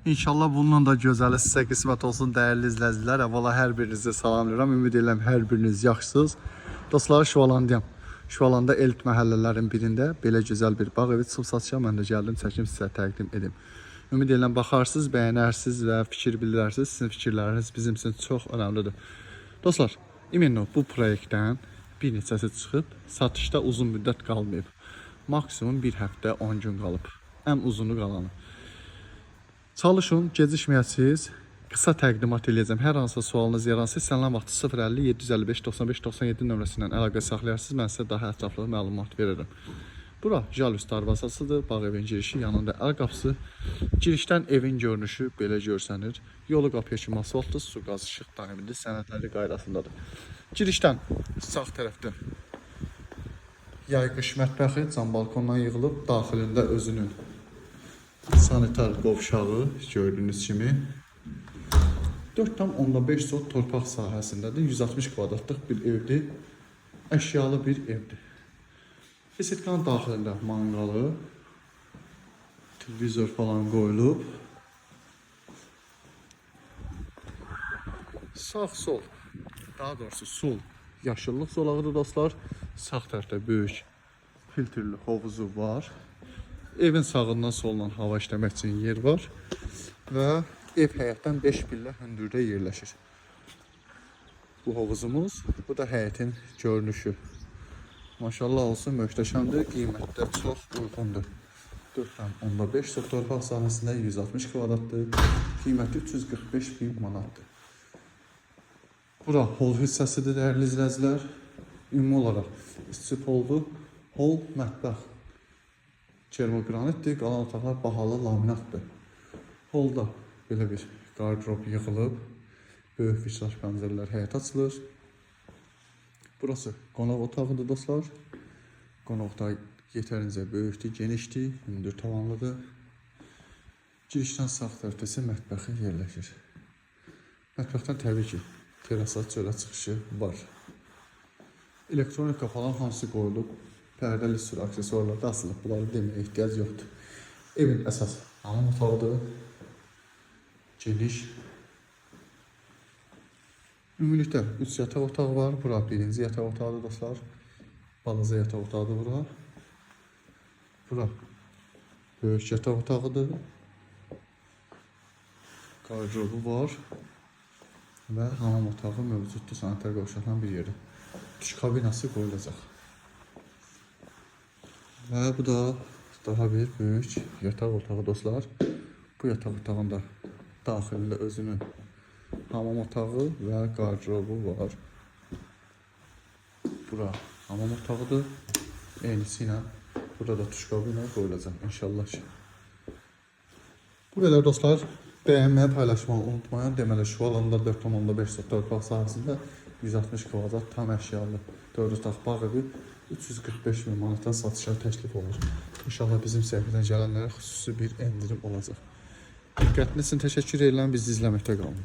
İnşallah bundan da gözəli sizə qismət olsun dəyərli izləyicilər. Əvvəla hər birinizi salamlayıram. Ümid edirəm hər biriniz yaxşısınız. Dostlar, Şuvalandayam. Şuvalanda elit məhəllələrin birində belə gözəl bir bağ evi çıxıb satışa mən də gəldim, çəkim sizə təqdim edim. Ümid edirəm baxarsınız, bəyənərsiniz və fikir bildirsiniz. Sizin fikirləriniz bizim üçün çox önəmlidir. Dostlar, İminno bu proyektdən bir neçəsi çıxıb, satışda uzun müddət qalmayıb. Maksimum bir həftə 10 gün qalıb. Ən uzunu qalanı. Çalışın, gecikməyəsiniz. Qısa təqdimat edəcəm. Hər hansısa sualınız yaransa, istənilən vaxt 050 755 95 97 nömrəsindən əlaqə saxlayarsınız. Mən sizə daha ətraflı məlumat veririm. Bura Jalüs darvazasıdır. Bağ evin girişi, yanında əl qapısı. Girişdən evin görünüşü belə görsənir. Yolu qapıya kimi asfaltdır, su qaz işıq daimidir, sənədləri qaydasındadır. Girişdən sağ tərəfdə yayqış mətbəxi cam balkondan yığılıb, daxilində özünün sanitar qovşağı gördüyünüz kimi 4,5 sot torpaq sahəsindədir. 160 kvadratlıq bir evdir. Əşyalı bir evdir. Besetkanın daxilində manqalı, televizor falan qoyulub. Sağ sol, daha doğrusu sol yaşıllıq zolağıdır dostlar. Sağ tərəfdə böyük filtrli hovuzu var. Evin sağından solundan hava işləmək üçün yer var. Və ev həyətdən 5 pillə hündürdə yerləşir. Bu hovuzumuz, bu da həyətin görünüşü. Maşallah olsun, möhtəşəmdir, qiymətdə çox uyğundur. 4,5 sot torpaq sahəsində 160 kvadratdır, qiyməti 345 bin manatdır. Bura hol hissəsidir dəyərli izləyicilər. Ümumi olaraq istif holdur, hol mətbəx. Termogranitdir, qalan otaqlar bahalı laminatdır. Holda belə bir qardırop yığılıb, böyük vitraj pəncərələr həyət açılır. Burası qonaq otağıdır dostlar. Qonaq otağı yetərincə böyükdür, genişdir, hündür tavanlıdır. Girişdən sağ tərəfdə isə mətbəxi yerləşir. Mətbəxdən təbii ki, terasa çölə çıxışı var. Elektronika falan hamısı qoyulub, pərdəli sürü aksesuarlar da asılıb. Bunları deməyə ehtiyac yoxdur. Evin əsas hamam otağıdır. Geniş. Ümumilikdə 3 yataq otağı var. Bura birinci yataq otağıdır dostlar. Balaca yataq otağıdır bura. Bura böyük yataq otağıdır. Qardırobu var. Və hamam otağı mövcuddur. Sanitar qovşaqla bir yeri. Duş kabinası qoyulacaq. Və bu da daha bir böyük yataq otağı dostlar. Bu yataq otağında daxilində özünün hamam otağı və qardırobu var. Bura hamam otağıdır. Eynisi ilə burada da duş kabinası qoyulacaq inşallah ki. Bu qədər dostlar. Bəyənməyə, paylaşmağı unutmayın. Deməli, Şuvalanda 4,5 sot torpaq sahəsində 160 kvadrat tam əşyalı 4 otaq bağ evi 345 bin manata satışa təklif olur. İnşallah bizim səhifədən gələnlərə xüsusi bir endirim olacaq. Diqqətiniz üçün təşəkkür edirəm. Bizi izləməkdə qalın.